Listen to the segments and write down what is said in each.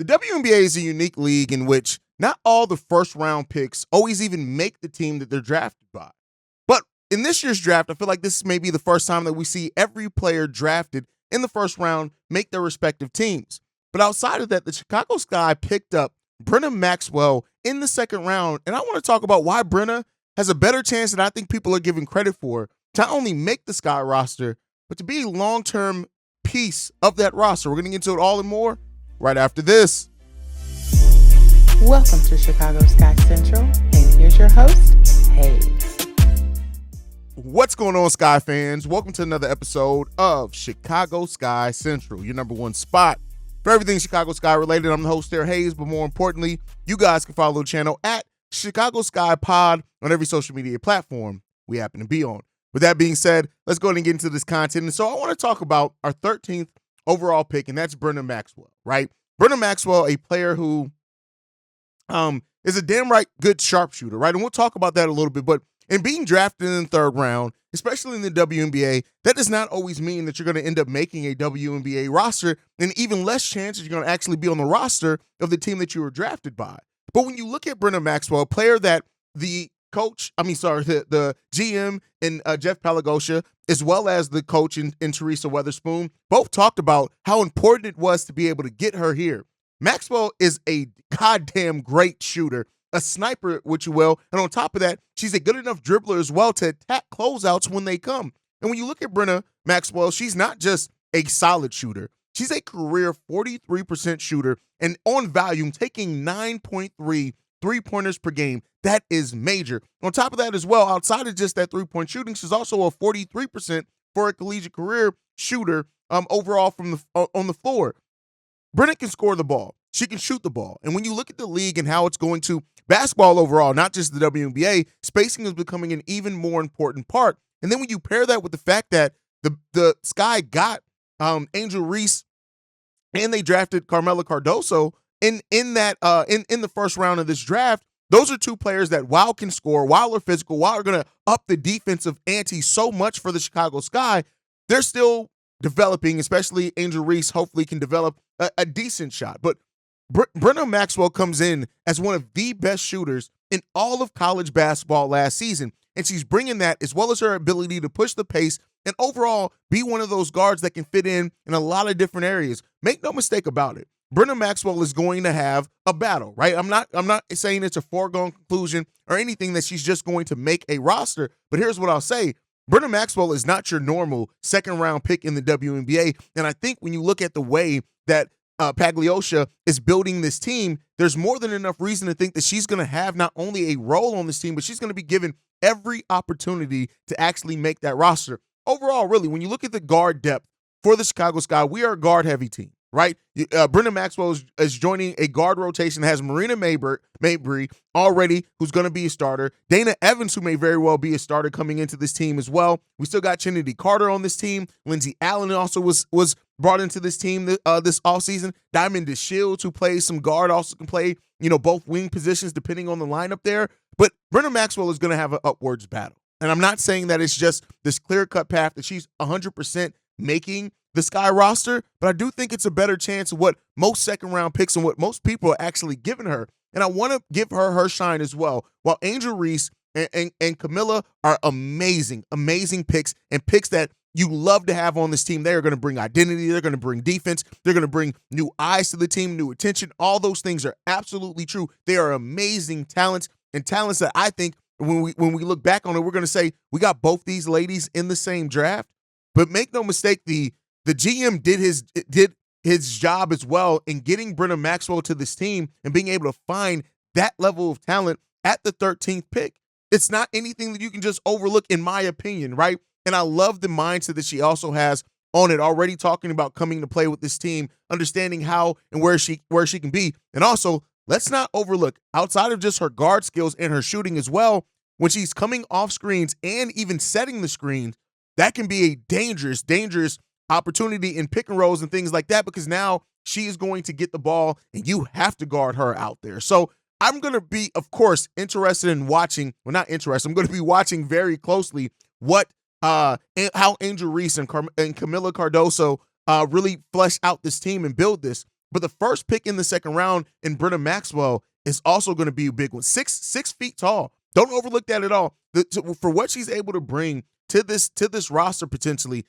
The WNBA is a unique league in which not all the first round picks always even make the team that they're drafted by. But in this year's draft, I feel like this may be the first time that we see every player drafted in the first round make their respective teams. But outside of that, the Chicago Sky picked up Brynna Maxwell in the second round, and I want to talk about why Brynna has a better chance than I think people are giving credit for to not only make the Sky roster, but to be a long-term piece of that roster. We're going to get into it all and more right after this. Welcome to Chicago Sky Central, and here's your host, Haize. What's going on, Sky fans? Welcome to another episode of Chicago Sky Central, your number one spot for everything Chicago Sky related. I'm the host there, Haize, but more importantly, you guys can follow the channel at Chicago Sky Pod on every social media platform we happen to be on. With that being said, let's go ahead and get into this content. And so I want to talk about our 13th overall pick, and that's Brynna Maxwell, right? Brynna Maxwell, a player who is a damn right good sharpshooter, right? And we'll talk about that a little bit. But in being drafted in the third round, especially in the WNBA, that does not always mean that you're going to end up making a WNBA roster, and even less chances you're going to actually be on the roster of the team that you were drafted by. But when you look at Brynna Maxwell, a player that the GM and Jeff Palagosha, as well as the coach in Teresa Weatherspoon, both talked about how important it was to be able to get her here. Maxwell is a goddamn great shooter, a sniper, which you will, and on top of that, she's a good enough dribbler as well to attack closeouts when they come. And when you look at Brynna Maxwell, she's not just a solid shooter. She's a career 43% shooter, and on volume, taking 9.3 three-pointers per game. That is major. On top of that as well, outside of just that three-point shooting, she's also a 43% for a collegiate career shooter overall from on the floor. Brynna can score the ball. She can shoot the ball. And when you look at the league and how it's going to basketball overall, not just the WNBA, spacing is becoming an even more important part. And then when you pair that with the fact that the Sky got Angel Reese and they drafted Carmela Cardoso in the first round of this draft, those are two players that while can score, while are physical, while are going to up the defensive ante so much for the Chicago Sky, they're still developing, especially Angel Reese hopefully can develop a decent shot. But Brynna Maxwell comes in as one of the best shooters in all of college basketball last season, and she's bringing that as well as her ability to push the pace and overall be one of those guards that can fit in a lot of different areas. Make no mistake about it. Brynna Maxwell is going to have a battle, right? I'm not saying it's a foregone conclusion or anything that she's just going to make a roster, but here's what I'll say. Brynna Maxwell is not your normal second-round pick in the WNBA, and I think when you look at the way that Pagliosha is building this team, there's more than enough reason to think that she's going to have not only a role on this team, but she's going to be given every opportunity to actually make that roster. Overall, really, when you look at the guard depth for the Chicago Sky, we are a guard-heavy team. Right? Brynna Maxwell is joining a guard rotation that has Marina Mabry already, who's going to be a starter. Dana Evans, who may very well be a starter coming into this team as well. We still got Trinity Carter on this team. Lindsay Allen also was brought into this team this offseason. Diamond DeShields, who plays some guard, also can play, both wing positions depending on the lineup there. But Brynna Maxwell is going to have an upwards battle. And I'm not saying that it's just this clear-cut path that she's 100% making the Sky roster, but I do think it's a better chance of what most second-round picks and what most people are actually giving her. And I want to give her shine as well. While Angel Reese and Camilla are amazing picks and picks that you love to have on this team, they are going to bring identity. They're going to bring defense. They're going to bring new eyes to the team, new attention. All those things are absolutely true. They are amazing talents and talents that I think when we look back on it, we're going to say we got both these ladies in the same draft. But make no mistake, the GM did his job as well in getting Brynna Maxwell to this team and being able to find that level of talent at the 13th pick. It's not anything that you can just overlook, in my opinion, right? And I love the mindset that she also has on it, already talking about coming to play with this team, understanding how and where she can be. And also, let's not overlook, outside of just her guard skills and her shooting as well, when she's coming off screens and even setting the screens, that can be a dangerous opportunity in pick and rolls and things like that, because now she is going to get the ball and you have to guard her out there. So I'm going to be, of course, interested in watching, well, not interested, I'm going to be watching very closely how Angel Reese and Camilla Cardoso really flesh out this team and build this. But the first pick in the second round in Brynna Maxwell is also going to be a big one. 6 feet tall. Don't overlook that at all. For what she's able to bring to this roster potentially,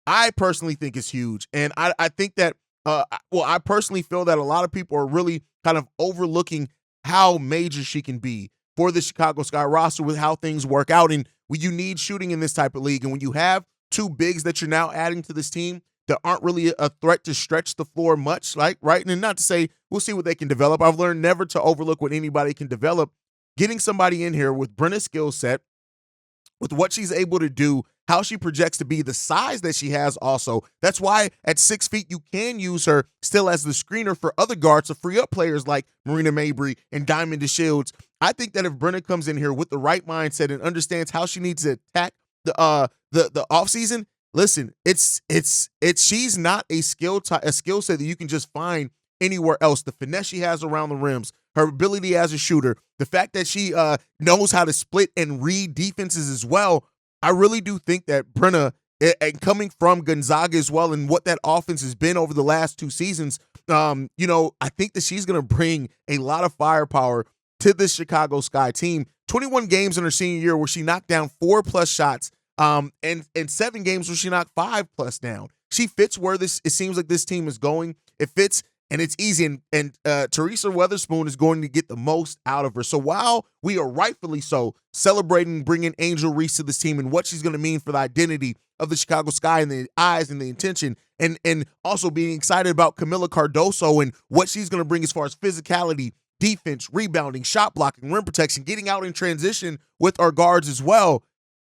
I personally think is huge. And I think that, I personally feel that a lot of people are really kind of overlooking how major she can be for the Chicago Sky roster with how things work out. And when you need shooting in this type of league, and when you have two bigs that you're now adding to this team that aren't really a threat to stretch the floor much, like, right? And not to say we'll see what they can develop. I've learned never to overlook what anybody can develop. Getting somebody in here with Brynna's skill set, with what she's able to do, how she projects to be, the size that she has also. That's why at 6 feet, you can use her still as the screener for other guards to free up players like Marina Mabrey and Diamond DeShields. I think that if Brynna comes in here with the right mindset and understands how she needs to attack the offseason, listen, she's not a skill set that you can just find anywhere else. The finesse she has around the rims, her ability as a shooter, the fact that she knows how to split and read defenses as well. I really do think that Brynna, and coming from Gonzaga as well, and what that offense has been over the last 2 seasons, I think that she's going to bring a lot of firepower to this Chicago Sky team. 21 games in her senior year where she knocked down 4+ shots, and 7 games where she knocked 5+ down. She fits where it seems like this team is going. It fits. And it's easy, and Teresa Weatherspoon is going to get the most out of her. So while we are rightfully so celebrating bringing Angel Reese to this team and what she's going to mean for the identity of the Chicago Sky and the eyes and the intention, and also being excited about Camila Cardoso and what she's going to bring as far as physicality, defense, rebounding, shot blocking, rim protection, getting out in transition with our guards as well,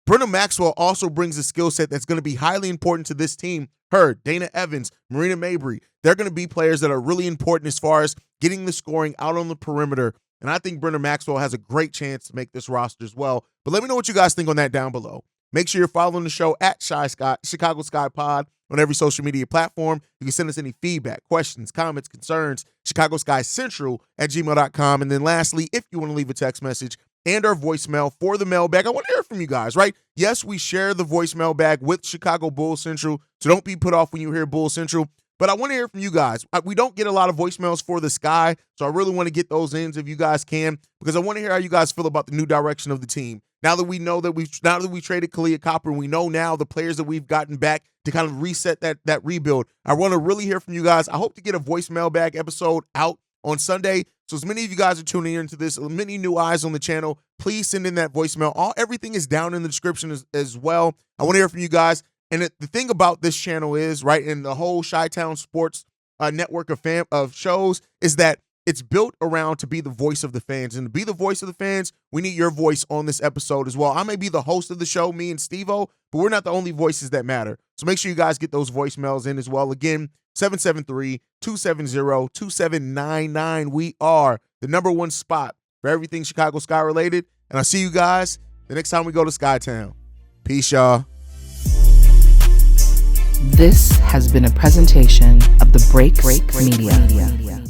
Brynna Maxwell also brings a skill set that's going to be highly important to this team. Her, Dana Evans, Marina Mabrey, they're going to be players that are really important as far as getting the scoring out on the perimeter. And I think Brynna Maxwell has a great chance to make this roster as well. But let me know what you guys think on that down below. Make sure you're following the show at Chicago Sky Pod on every social media platform. You can send us any feedback, questions, comments, concerns, Chicago Sky Central at gmail.com. And then lastly, if you want to leave a text message and our voicemail for the mailbag, I want to hear from you guys, right? Yes, we share the voicemail bag with Chicago Bulls Central, so don't be put off when you hear Bull Central. But I want to hear from you guys. We don't get a lot of voicemails for the Sky, so I really want to get those in if you guys can, because I want to hear how you guys feel about the new direction of the team. Now that we know that we traded Kalia Copper, and we know now the players that we've gotten back to kind of reset that rebuild, I want to really hear from you guys. I hope to get a voicemail bag episode out on Sunday. So as many of you guys are tuning into this, many new eyes on the channel, please send in that voicemail. Everything is down in the description as well. I want to hear from you guys. And the thing about this channel is, right, and the whole Chi-Town Sports network of shows, is that it's built around to be the voice of the fans. And to be the voice of the fans, we need your voice on this episode as well. I may be the host of the show, me and Steve-O, but we're not the only voices that matter. So make sure you guys get those voicemails in as well. Again, 773-270-2799. We are the #1 spot for everything Chicago Sky related. And I'll see you guys the next time we go to Skytown. Peace, y'all. This has been a presentation of the Break Media.